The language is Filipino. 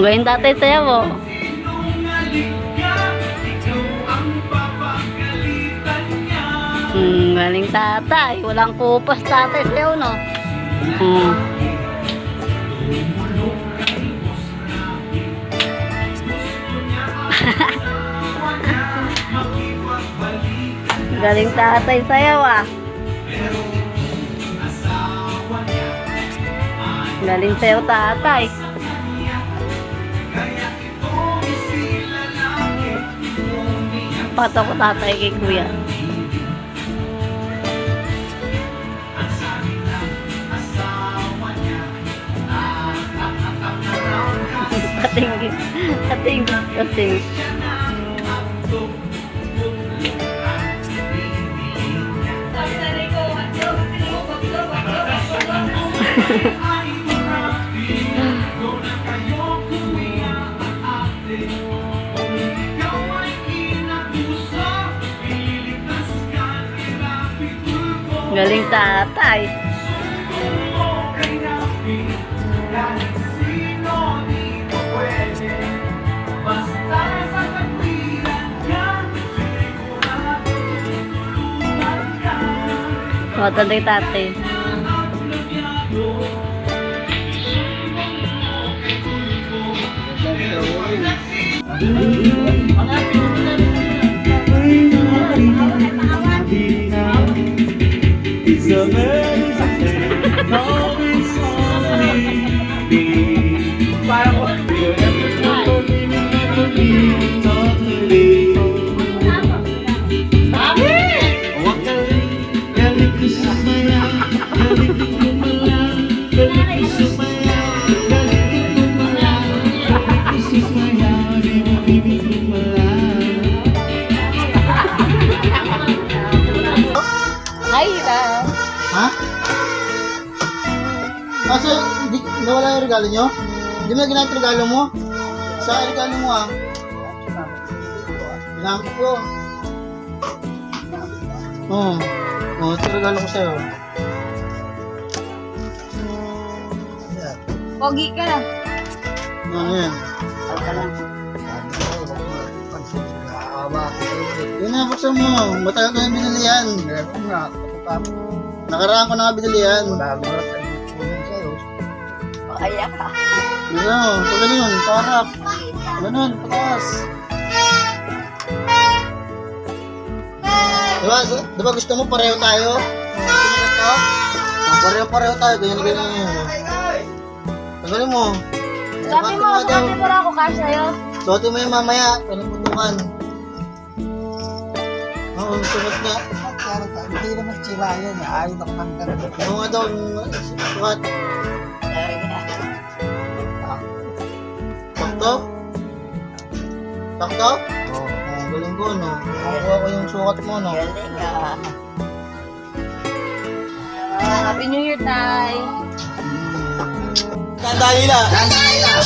Galing tatay sayo mo. Galing tatay. Walang kupas tatay sayo, no? Galing tatay sayo, ah. Galing sayo tatay. Pato ko tatay kay kuya. Kating. Galing tatay. O, tanday tatay. It's amazing thing, no, it's only me. Totally. Galing ko sumaya, galing ko gumalang, galing ko sumaya, galing ko gumalang, galing ko sumaya, di mo bibig gumalang. Hi, lang. Ha? Kasi hindi nawala yung regalo nyo? Hindi mo na ginamit yung regalo mo? Sa regalo mo ah? Ginamit ko. Oo. Oo, ito regalo ko sa'yo. Pogi ka na. Ano yan? Yun na, buksan mo. Matagal ko yung binili yan. Nakaraan ko na nga binili yan. Kaya ka. Ano, pag ganun, parap. Ganun, pataas. Diba gusto mo pareho tayo? Pareho tayo, ganyan. Tagalin mo. Sabi mo ako cash sa'yo. Suotin mo yung mamaya, panipuntukan. Oo, suot nga. Hindi naman sira yan. Ayaw na kumangga. Oo nga daw, suot. Sakto? Sakto? Oo, galing ko, no? Nakuha ko yung sukat mo, no? Galing ah. Happy New Year, Tay. Sandali lang! Sandali lang!